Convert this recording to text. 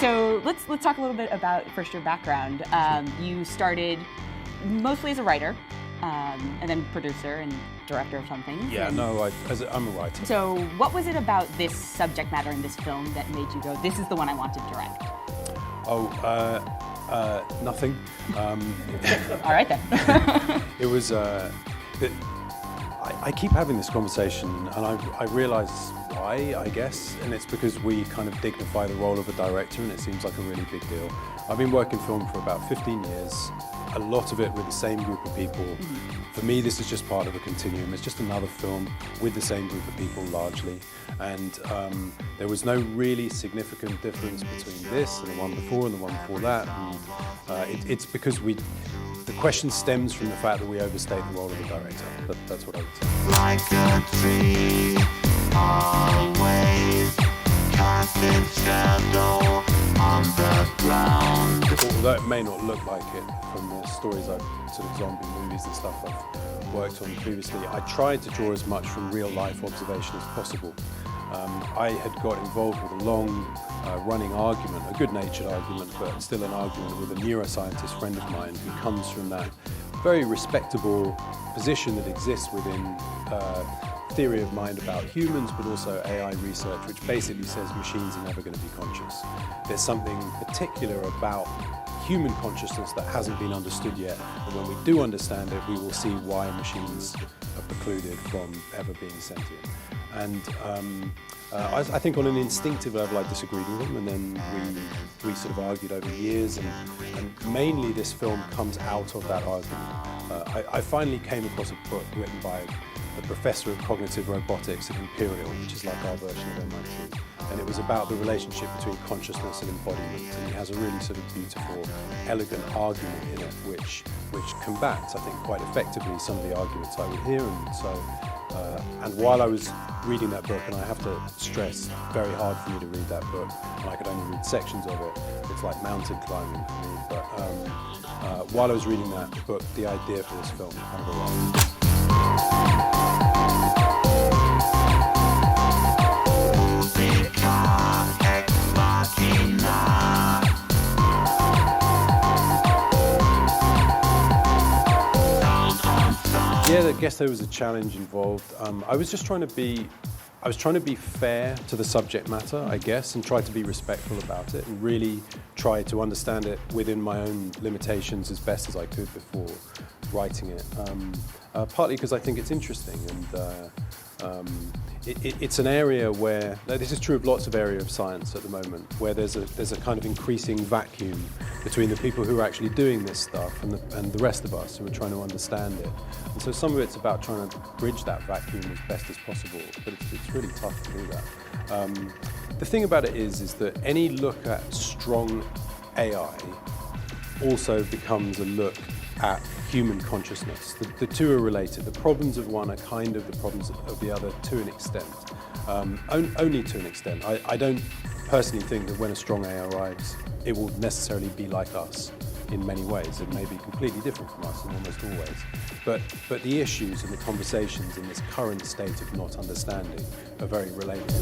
So let's talk a little bit about first your background. You started mostly as a writer, and then producer and director of some things. Yeah, no, I'm a writer. So what was it about this subject matter in this film that made you go, this is the one I want to direct? Nothing. All right then. It was, I keep having this conversation and I realize why, I guess, and it's because we kind of dignify the role of a director and it seems like a really big deal. I've been working film for about 15 years, a lot of it with the same group of people. For me, this is just part of a continuum. It's just another film with the same group of people largely. And there was no really significant difference between this and the one before and the one before that. And, it's because the question stems from the fact that we overstate the role of a director. That's what I would say. Like a tree, always casting shadow on the ground. Although it may not look like it from the stories sort of zombie movies and stuff I've worked on previously, I tried to draw as much from real life observation as possible. I had got involved with a long running argument, a good-natured argument, but still an argument with a neuroscientist friend of mine who comes from that very respectable position that exists within theory of mind about humans, but also AI research, which basically says machines are never going to be conscious. There's something particular about human consciousness that hasn't been understood yet, and when we do understand it, we will see why machines are precluded from ever being sentient. And I think on an instinctive level I disagreed with him, and then we sort of argued over years, and mainly this film comes out of that argument. I finally came across a book written by a professor of cognitive robotics at Imperial, which is like our version of MIT, and it was about the relationship between consciousness and embodiment, and he has a really sort of beautiful, elegant argument in it, which combats, I think, quite effectively some of the arguments I would hear. And so, and while I was reading that book, and I have to stress, very hard for me to read that book, and I could only read sections of it. It's like mountain climbing for me. But while I was reading that book, the idea for this film kind of arrived. Yeah, I guess there was a challenge involved. I was trying to be fair to the subject matter, I guess, and try to be respectful about it, and really try to understand it within my own limitations as best as I could before writing it. Partly because I think it's interesting, and it's an area where, this is true of lots of areas of science at the moment, where there's a kind of increasing vacuum between the people who are actually doing this stuff and the rest of us who are trying to understand it. And so some of it's about trying to bridge that vacuum as best as possible, but it's really tough to do that. The thing about it is that any look at strong AI also becomes a look at human consciousness. The two are related. The problems of one are kind of the problems of the other to an extent. Only to an extent. I don't personally think that when a strong AI arrives, it will necessarily be like us in many ways. It may be completely different from us in almost all ways. But the issues and the conversations in this current state of not understanding are very related.